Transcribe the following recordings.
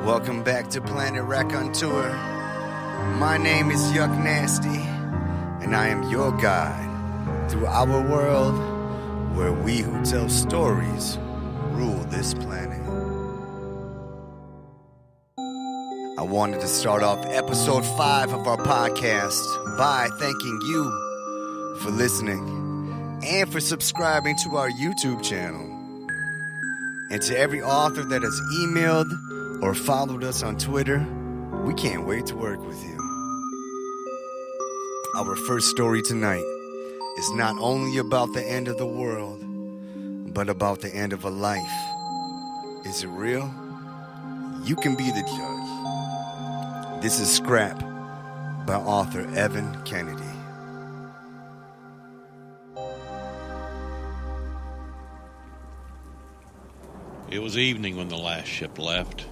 Welcome back to Planet Raconteur. My name is Yuck Nasty, and I am your guide through our world where we who tell stories rule this planet. I wanted to start off episode 5 of our podcast by thanking you for listening and for subscribing to our YouTube channel. And to every author that has emailed or followed us on Twitter, we can't wait to work with you. Our first story tonight is not only about the end of the world, but about the end of a life. Is it real? You can be the judge. This is Scrap by author Evan Kennedy. It was evening when the last ship left.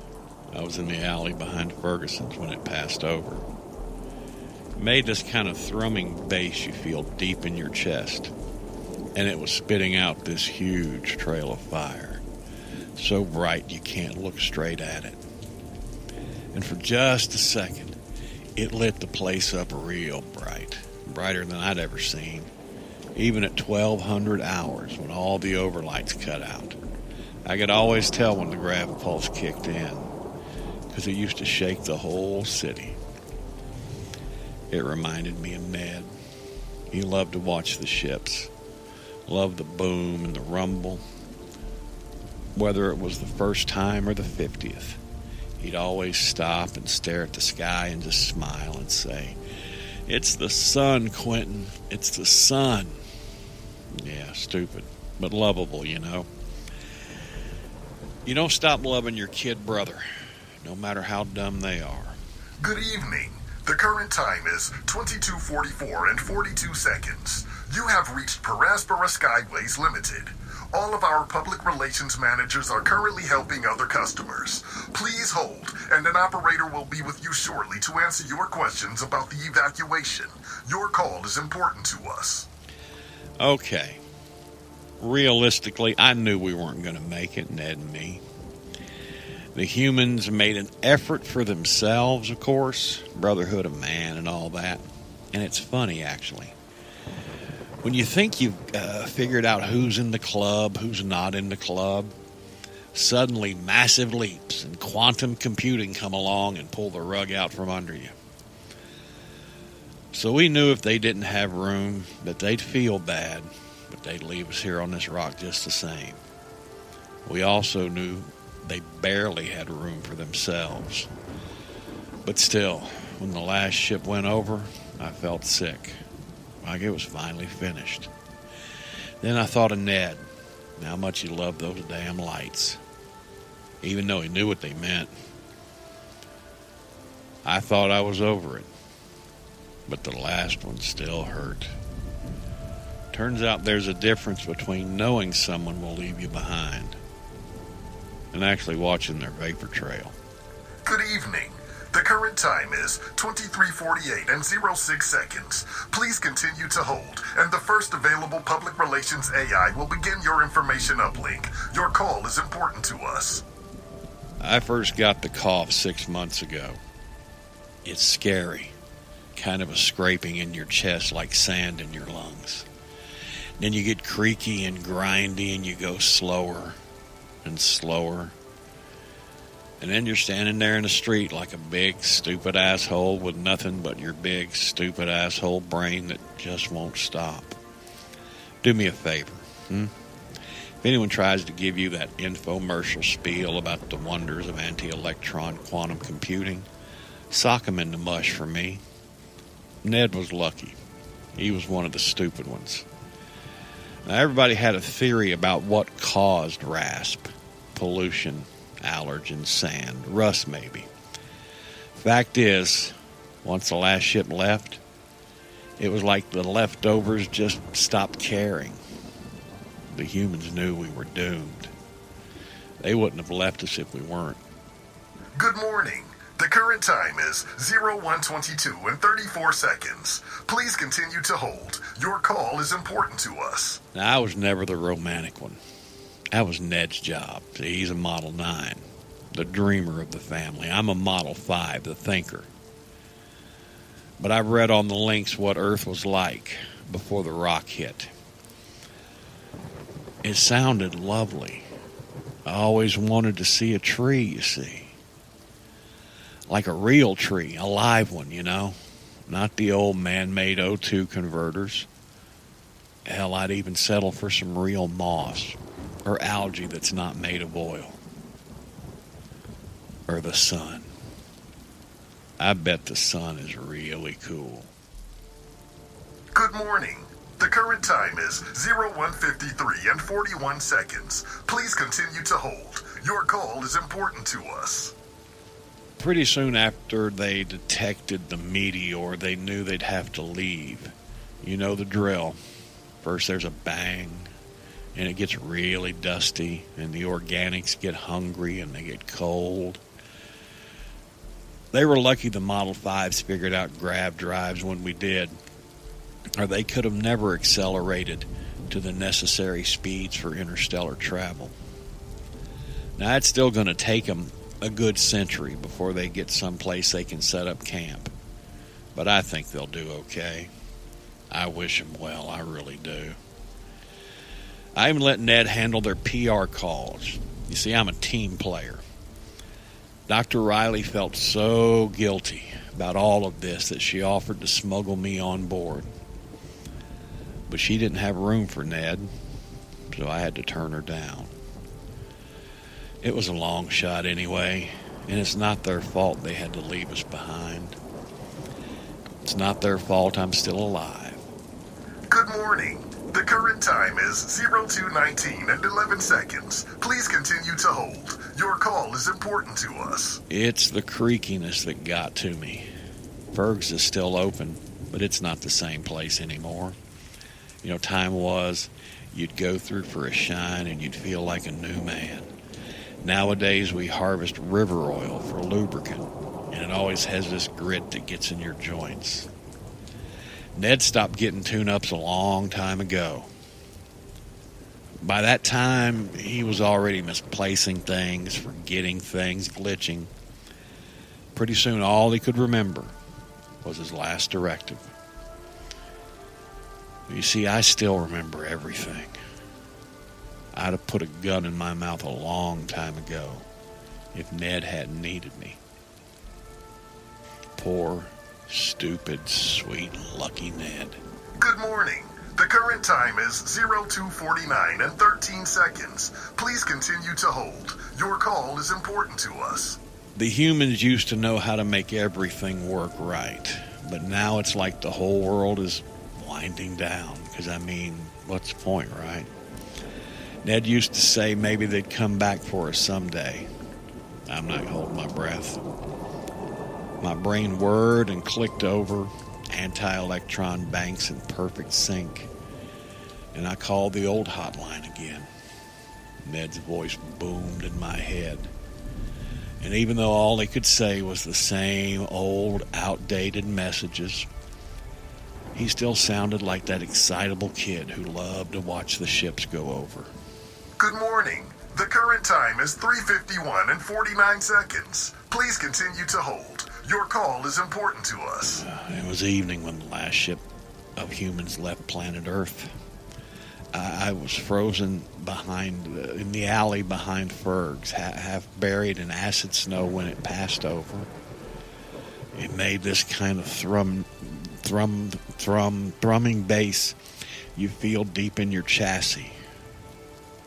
I was in the alley behind Ferguson's when it passed over. It made this kind of thrumming bass you feel deep in your chest, and it was spitting out this huge trail of fire, so bright you can't look straight at it. And for just a second, it lit the place up real bright, brighter than I'd ever seen, even at 1200 hours when all the overlights cut out. I could always tell when the grav pulse kicked in, because it used to shake the whole city. It reminded me of Ned. He loved to watch the ships, loved the boom and the rumble. Whether it was the first time or the 50th, he'd always stop and stare at the sky and just smile and say, "It's the sun, Quentin, it's the sun." Yeah, stupid, but lovable, you know. You don't stop loving your kid brother, no matter how dumb they are. Good evening. The current time is 22:44 and 42 seconds. You have reached Paraspora Skyways Limited. All of our public relations managers are currently helping other customers. Please hold, and an operator will be with you shortly to answer your questions about the evacuation. Your call is important to us. Okay. Realistically, I knew we weren't going to make it, Ned and me. The humans made an effort for themselves, of course, brotherhood of man and all that. And it's funny, actually. When you think you've figured out who's in the club, who's not in the club, suddenly massive leaps and quantum computing come along and pull the rug out from under you. So we knew if they didn't have room, that they'd feel bad, but they'd leave us here on this rock just the same. We also knew they barely had room for themselves. But still, when the last ship went over, I felt sick, like it was finally finished. Then I thought of Ned, and how much he loved those damn lights, even though he knew what they meant. I thought I was over it, but the last one still hurt. Turns out there's a difference between knowing someone will leave you behind and actually watching their vapor trail. Good evening. The current time is 23:48 and 06 seconds. Please continue to hold, and the first available public relations AI will begin your information uplink. Your call is important to us. I first got the cough 6 months ago. It's scary. Kind of a scraping in your chest like sand in your lungs. Then you get creaky and grindy and you go slower and slower. And then you're standing there in the street like a big, stupid asshole with nothing but your big, stupid asshole brain that just won't stop. Do me a favor. If anyone tries to give you that infomercial spiel about the wonders of anti-electron quantum computing, sock them in the mush for me. Ned was lucky. He was one of the stupid ones. Now, everybody had a theory about what caused RASP. Pollution, allergens, sand, rust maybe. Fact is, once the last ship left, it was like the leftovers just stopped caring. The humans knew we were doomed. They wouldn't have left us if we weren't. Good morning. The current time is 01:22 and 34 seconds. Please continue to hold. Your call is important to us. Now, I was never the romantic one. That was Ned's job. See, he's a Model 9. the dreamer of the family. I'm a Model 5, the thinker. But I've read on the links what Earth was like before the rock hit. It sounded lovely. I always wanted to see a tree, you see. Like a real tree, a live one, you know. Not the old man-made O2 converters. Hell, I'd even settle for some real moss or algae that's not made of oil. Or the sun. I bet the sun is really cool. Good morning. The current time is 01:53 and 41 seconds. Please continue to hold. Your call is important to us. Pretty soon after they detected the meteor, they knew they'd have to leave. You know the drill. First there's a bang, and it gets really dusty, and the organics get hungry, and they get cold. They were lucky the Model 5s figured out grav drives when we did, or they could have never accelerated to the necessary speeds for interstellar travel. Now, it's still going to take them a good century before they get someplace they can set up camp, but I think they'll do okay. I wish them well, I really do. I even let Ned handle their PR calls. You see, I'm a team player. Dr. Riley felt so guilty about all of this that she offered to smuggle me on board. But she didn't have room for Ned, so I had to turn her down. It was a long shot anyway, and it's not their fault they had to leave us behind. It's not their fault I'm still alive. Good morning. The current time is 02:19 and 11 seconds. Please continue to hold. Your call is important to us. It's the creakiness that got to me. Ferg's is still open, but it's not the same place anymore. You know, time was, you'd go through for a shine and you'd feel like a new man. Nowadays, we harvest river oil for lubricant, and it always has this grit that gets in your joints. Ned stopped getting tune-ups a long time ago. By that time, he was already misplacing things, forgetting things, glitching. Pretty soon, all he could remember was his last directive. You see, I still remember everything. I'd have put a gun in my mouth a long time ago if Ned hadn't needed me. Poor, stupid, sweet, lucky Ned. Good morning. The current time is 02:49 and 13 seconds. Please continue to hold. Your call is important to us. The humans used to know how to make everything work right, but now it's like the whole world is winding down, because, I mean, what's the point, right? Ned used to say maybe they'd come back for us someday. I'm not holding my breath. My brain whirred and clicked over, anti-electron banks in perfect sync, and I called the old hotline again. Ned's voice boomed in my head, and even though all he could say was the same old, outdated messages, he still sounded like that excitable kid who loved to watch the ships go over. Good morning. The current time is 3:51 and 49 seconds. Please continue to hold. Your call is important to us. It was evening when the last ship of humans left planet Earth. I was frozen in the alley behind Ferg's, half buried in acid snow when it passed over. It made this kind of thrumming bass you feel deep in your chassis,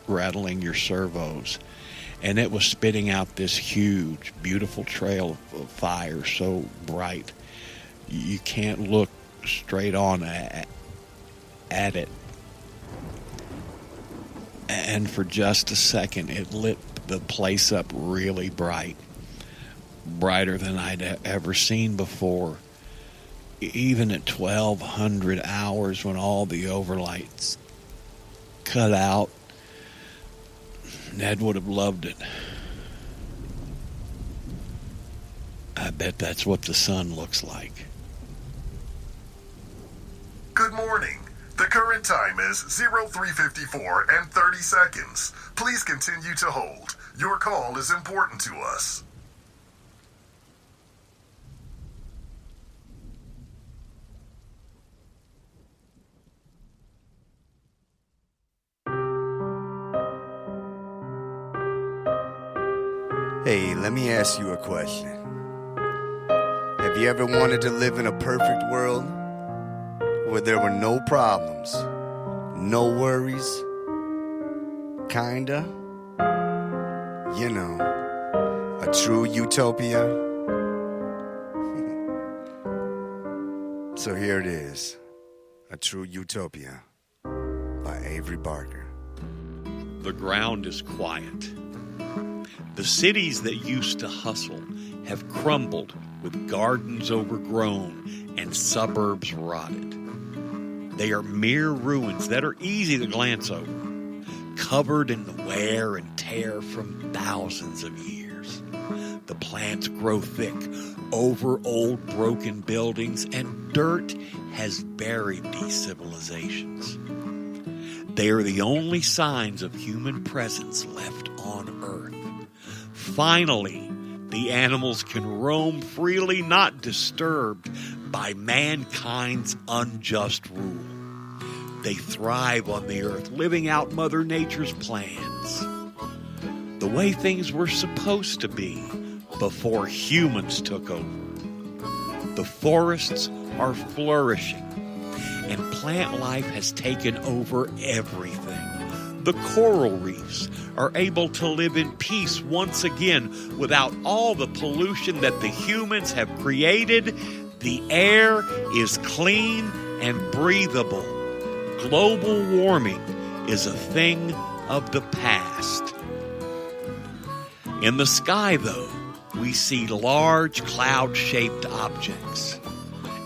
rattling your servos. And it was spitting out this huge, beautiful trail of fire so bright you can't look straight on at it. And for just a second, it lit the place up really bright, brighter than I'd ever seen before. Even at 1200 hours, when all the overlights cut out, Ned would have loved it. I bet that's what the sun looks like. Good morning. The current time is 03:54 and 30 seconds. Please continue to hold. Your call is important to us. Hey, let me ask you a question. Have you ever wanted to live in a perfect world where there were no problems, no worries? Kinda? You know, a true utopia? So here it is, A True Utopia by Avery Barker. The ground is quiet. The cities that used to hustle have crumbled with gardens overgrown and suburbs rotted. They are mere ruins that are easy to glance over, covered in the wear and tear from thousands of years. The plants grow thick over old broken buildings, and dirt has buried these civilizations. They are the only signs of human presence left on Earth. Finally, the animals can roam freely, not disturbed by mankind's unjust rule. They thrive on the earth, living out Mother Nature's plans, the way things were supposed to be before humans took over. The forests are flourishing, and plant life has taken over everything. The coral reefs are able to live in peace once again without all the pollution that the humans have created. The air is clean and breathable. Global warming is a thing of the past. In the sky, though, we see large cloud-shaped objects.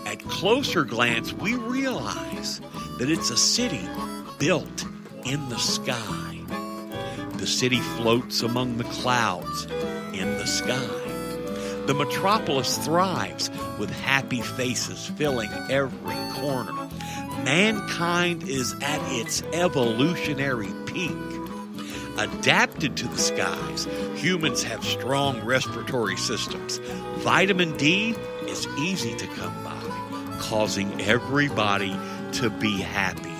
At closer glance, we realize that it's a city built in the sky. The city floats among the clouds in the sky. The metropolis thrives with happy faces filling every corner. Mankind is at its evolutionary peak. Adapted to the skies, humans have strong respiratory systems. Vitamin D is easy to come by, causing everybody to be happy.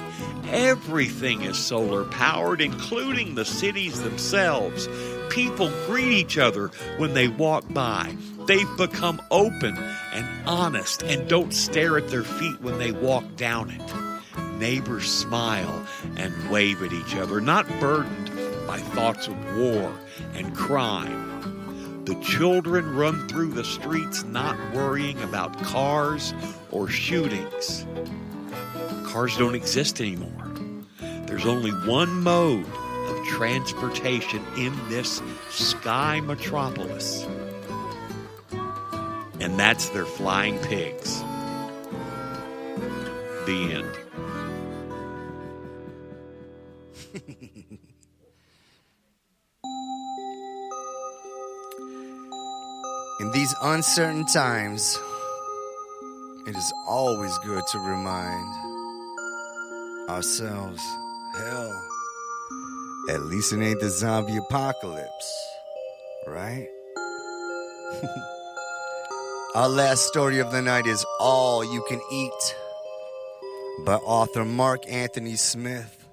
Everything is solar powered, including the cities themselves. People greet each other when they walk by. They've become open and honest and don't stare at their feet when they walk down it. Neighbors smile and wave at each other, not burdened by thoughts of war and crime. The children run through the streets not worrying about cars or shootings. Cars don't exist anymore. There's only one mode of transportation in this sky metropolis, and that's their flying pigs. The end. In these uncertain times, it is always good to remind ourselves, hell, at least it ain't the zombie apocalypse, right? Our last story of the night is All You Can Eat by author Mark Anthony Smith.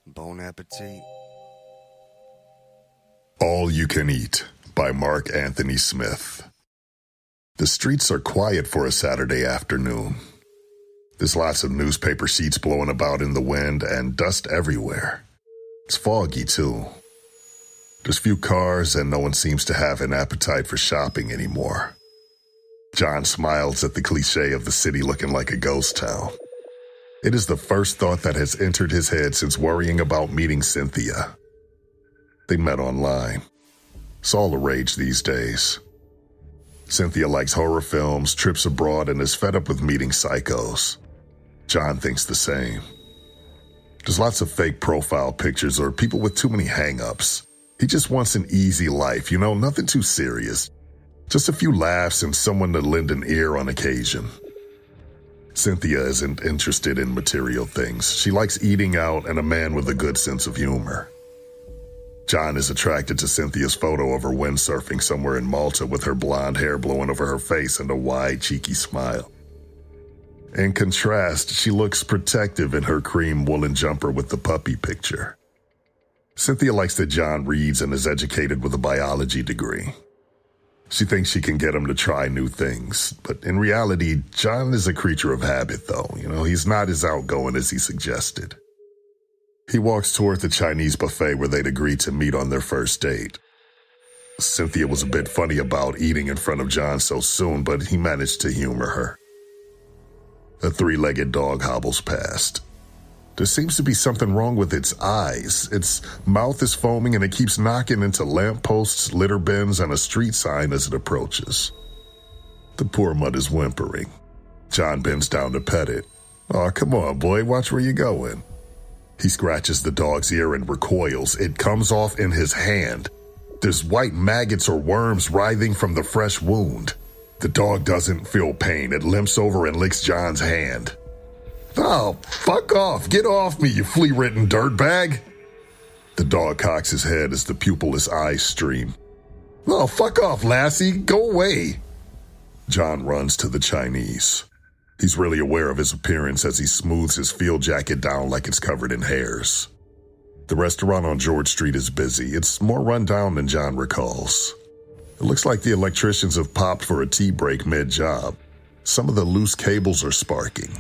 Bon appetit. All You Can Eat by Mark Anthony Smith. The streets are quiet for a Saturday afternoon. There's lots of newspaper sheets blowing about in the wind and dust everywhere. It's foggy, too. There's few cars and no one seems to have an appetite for shopping anymore. John smiles at the cliche of the city looking like a ghost town. It is the first thought that has entered his head since worrying about meeting Cynthia. They met online. It's all the rage these days. Cynthia likes horror films, trips abroad, and is fed up with meeting psychos. John thinks the same. There's lots of fake profile pictures or people with too many hang-ups. He just wants an easy life, nothing too serious. Just a few laughs and someone to lend an ear on occasion. Cynthia isn't interested in material things. She likes eating out and a man with a good sense of humor. John is attracted to Cynthia's photo of her windsurfing somewhere in Malta with her blonde hair blowing over her face and a wide, cheeky smile. In contrast, she looks protective in her cream woolen jumper with the puppy picture. Cynthia likes that John reads and is educated with a biology degree. She thinks she can get him to try new things, but in reality, John is a creature of habit, though. He's not as outgoing as he suggested. He walks toward the Chinese buffet where they'd agreed to meet on their first date. Cynthia was a bit funny about eating in front of John so soon, but he managed to humor her. A three-legged dog hobbles past. There seems to be something wrong with its eyes. Its mouth is foaming and it keeps knocking into lampposts, litter bins, and a street sign as it approaches. The poor mutt is whimpering. John bends down to pet it. "Aw, come on, boy, watch where you're going." He scratches the dog's ear and recoils. It comes off in his hand. There's white maggots or worms writhing from the fresh wound. The dog doesn't feel pain. It limps over and licks John's hand. "Oh, fuck off. Get off me, you flea-ridden dirtbag." The dog cocks his head as the pupilless eyes stream. "Oh, fuck off, lassie. Go away." John runs to the Chinese. He's really aware of his appearance as he smooths his field jacket down like it's covered in hairs. The restaurant on George Street is busy. It's more run down than John recalls. It looks like the electricians have popped for a tea break mid-job. Some of the loose cables are sparking.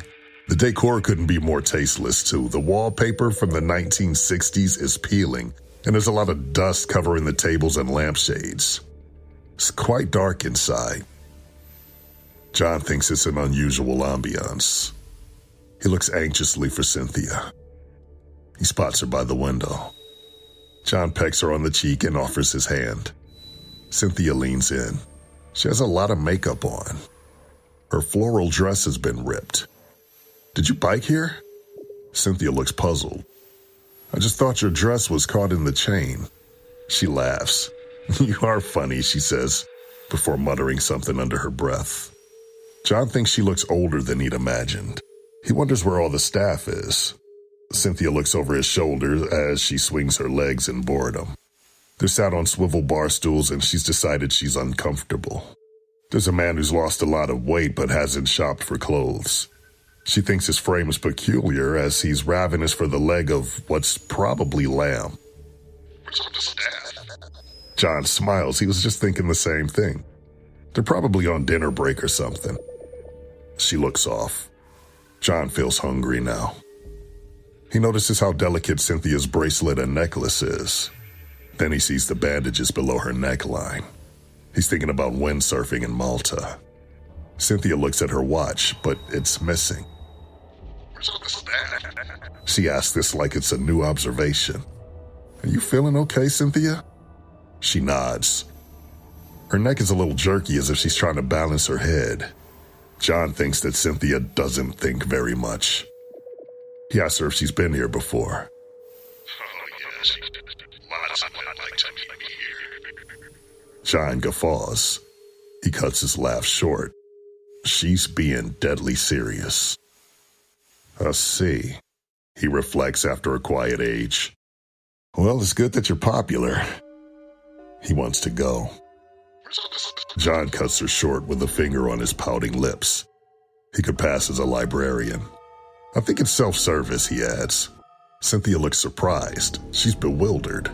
The decor couldn't be more tasteless, too. The wallpaper from the 1960s is peeling, and there's a lot of dust covering the tables and lampshades. It's quite dark inside. John thinks it's an unusual ambiance. He looks anxiously for Cynthia. He spots her by the window. John pecks her on the cheek and offers his hand. Cynthia leans in. She has a lot of makeup on. Her floral dress has been ripped. "Did you bike here?" Cynthia looks puzzled. "I just thought your dress was caught in the chain." She laughs. "You are funny," she says, before muttering something under her breath. John thinks she looks older than he'd imagined. He wonders where all the staff is. Cynthia looks over his shoulder as she swings her legs in boredom. They're sat on swivel bar stools and she's decided she's uncomfortable. There's a man who's lost a lot of weight but hasn't shopped for clothes. She thinks his frame is peculiar as he's ravenous for the leg of what's probably lamb. "Where's all the staff?" John smiles. He was just thinking the same thing. They're probably on dinner break or something. She looks off. John feels hungry now. He notices how delicate Cynthia's bracelet and necklace is. Then he sees the bandages below her neckline. He's thinking about windsurfing in Malta. Cynthia looks at her watch, but it's missing. "Where's all the staff?" She asks this like it's a new observation. "Are you feeling okay, Cynthia?" She nods. Her neck is a little jerky as if she's trying to balance her head. John thinks that Cynthia doesn't think very much. He asks her if she's been here before. "Oh, yes. Lots of women like to meet me here." John guffaws. He cuts his laugh short. She's being deadly serious. "I see," he reflects after a quiet age. "Well, it's good that you're popular." He wants to go. John cuts her short with a finger on his pouting lips. He could pass as a librarian. "I think it's self-service," he adds. Cynthia looks surprised. She's bewildered.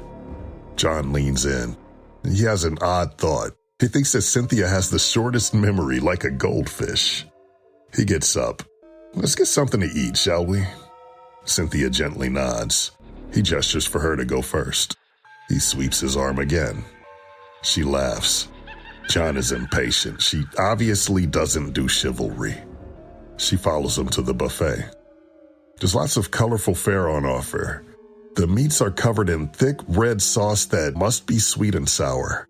John leans in. He has an odd thought. He thinks that Cynthia has the shortest memory, like a goldfish. He gets up. "Let's get something to eat, shall we?" Cynthia gently nods. He gestures for her to go first. He sweeps his arm again. She laughs. John is impatient. She obviously doesn't do chivalry. She follows him to the buffet. There's lots of colorful fare on offer. The meats are covered in thick red sauce that must be sweet and sour.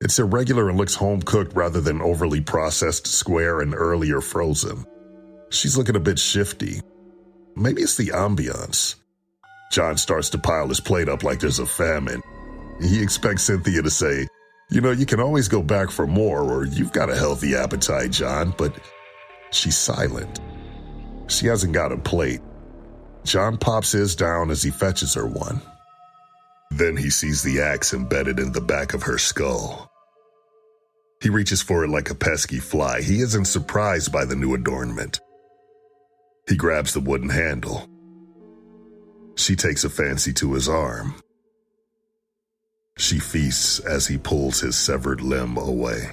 It's irregular and looks home-cooked rather than overly processed, square, and earlier frozen. She's looking a bit shifty. Maybe it's the ambiance. John starts to pile his plate up like there's a famine. He expects Cynthia to say, "You can always go back for more," or "You've got a healthy appetite, John," but she's silent. She hasn't got a plate. John pops his down as he fetches her one. Then he sees the axe embedded in the back of her skull. He reaches for it like a pesky fly. He isn't surprised by the new adornment. He grabs the wooden handle. She takes a fancy to his arm. She feasts as he pulls his severed limb away.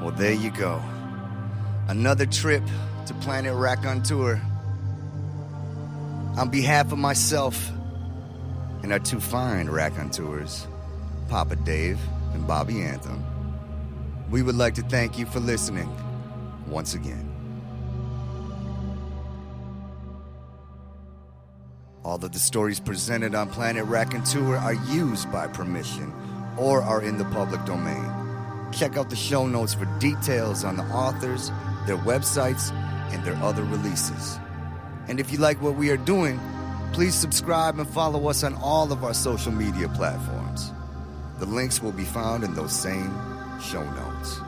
Well, there you go. Another trip to Planet Raconteur. On behalf of myself and our two fine Raconteurs, Papa Dave and Bobby Anthem, we would like to thank you for listening once again. All of the stories presented on Planet Raconteur are used by permission or are in the public domain. Check out the show notes for details on the authors, their websites, and their other releases. And if you like what we are doing, please subscribe and follow us on all of our social media platforms. The links will be found in those same show notes.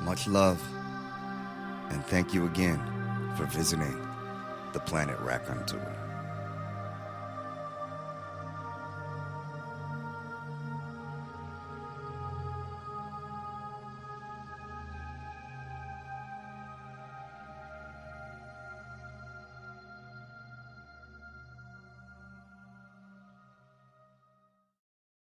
Much love, and thank you again for visiting the Planet Raconteur.